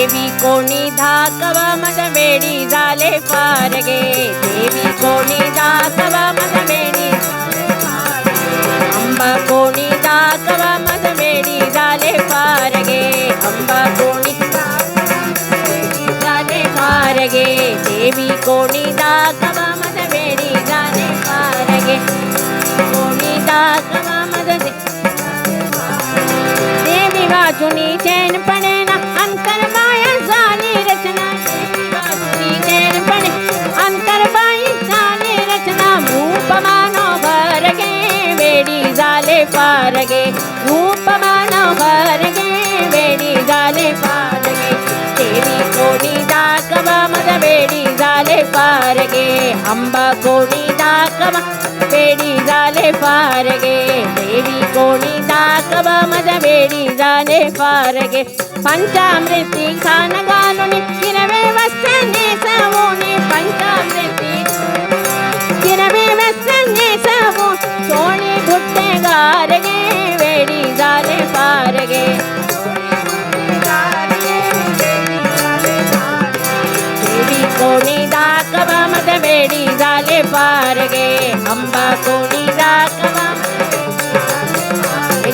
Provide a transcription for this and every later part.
देवी कोणी दाखवा मज वेडी झाले पार गे देवी कोणी दाखवा मज वेडी अंबा कोणी दाखवा मज वेडी झाले पार गे अंबा कोणी झाले पार गे देवी कोणी दाखवा मज वेडी झाले पार गे कोणी दाखवा मज देवी वाचुनी चैन पडे ना अंतर माया झाली रचना देवी वाचुनी चैन पडे अंतर बाई झाली रचना रूप मनोहर गे वेडी झाले पार गे रूप मनोहर गे वेडी झाले पार गे देवी कोणी दाखवा मज वेडी झाले पार गे अंबा कोणी दाखवा वेडी झाले पार गे देवी कोणी दाखवा मज वेडी झाले पार गे पंचामृती खान घालून हिरवे वस्त्र नेसवून पंचामृती हिरवे वस्त्र नेसवून सोने भुट्टे गार गे वेडी झाले पार गे देवी कोणी दाखवा मज वेडी झाले पार गे अंबा कोणी दाखवा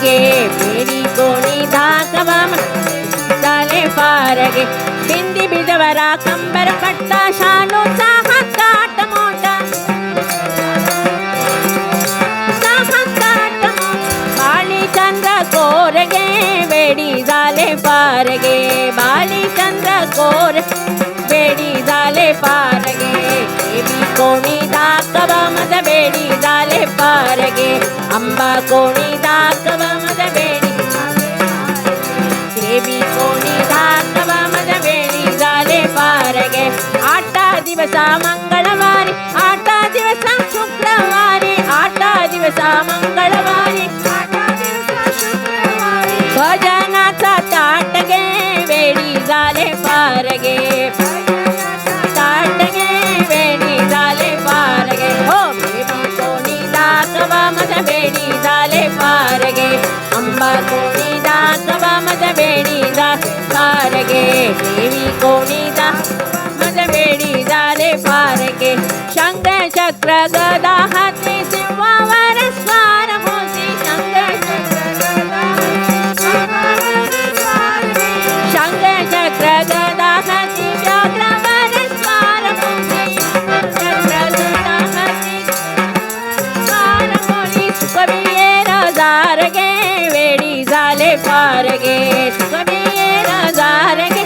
गे वेडी कोणी दाखवा झाले पार गे बिंदी बिजवरा कंबर पट्टा शालूचा हातात मोठा बाली चंद्र कोर गे वेडी झाले पार गे बाली चंद्र कोर वेडी झाले पार गे देवी कोणी दाखवा मज वेडी झाले पार गे अंबा कोणी दाखवा मज वेडी देवी कोणी दाखवा मज वेडी झाले पार गे 8 दिवस मंगळवारी 8 दिवस शुक्रवारी 8 दिवस मंगळवारी भजनाचा ताट गे वेडी झाले पार गे ताट गे वेडी झाले पार गे हो देवी कोणी दाखवा मज वेडी झाले पार गे अंबा कोणी दाखवा मज वेडी पार गे देवी कोणी मज वेडी झाले पार गे शंख चक्र गदा हाती सिंहावर स्वार होती शंख चक्र गदा हाती व्याघ्रावर स्वार होती चक्र गदा हाती स्वार होती सुखबिये रजार गे वेडी झाले पार गे सुखबिये रजार गे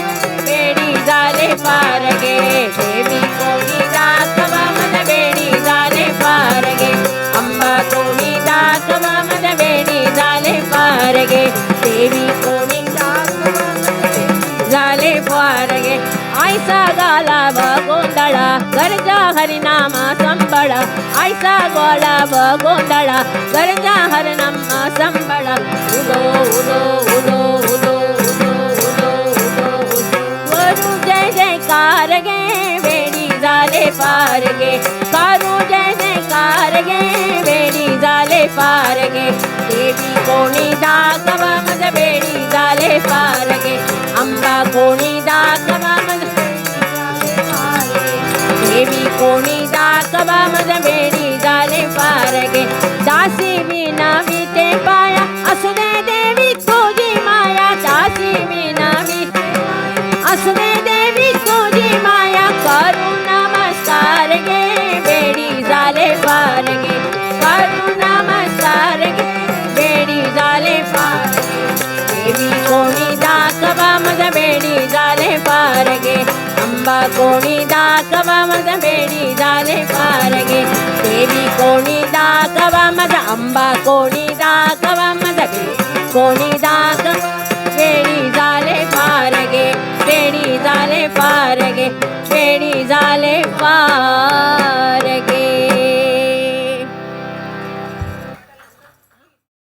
वेडी झाले पार गे देवी कोणी दाखवा मज वेडी झाले पार गे अंबा कोणी दाखवा मज वेडी झाले पार गे देवी कोणी झाले पार गे ऐसा गाला व गोंधळा गरजा हरिनामा संबळा ऐसा गोळा व गोंधळा गरजा हरिनामा संबळा उदो उदो उदो उदो उदो उदो उदो करू जय जयकार गे वेडी झाले पार गे करू जय जयकार गे वेडी झाले पार गे देवी कोणी दाखवा मज वेडी झाले पार गे अंबा कोणी दाखवा मज देवी कोणी दाखवा मज वेडी झाले पार गे दासी विना विते पाया असू दे देवी तुझी माया दासी विना विते असू दे देवी तुझी माया करू नमस्कार गे वेडी झाले पार गे करू नमस्कार गे वेडी झाले पार देवी कोणी दाखवा मज वेडी झाले पार गे अंबा कोणी दाखवा मज वेडी झाले पार गे देवी कोणी दाखवा मज अंबा कोणी दाखवा मज कोणी दाखवा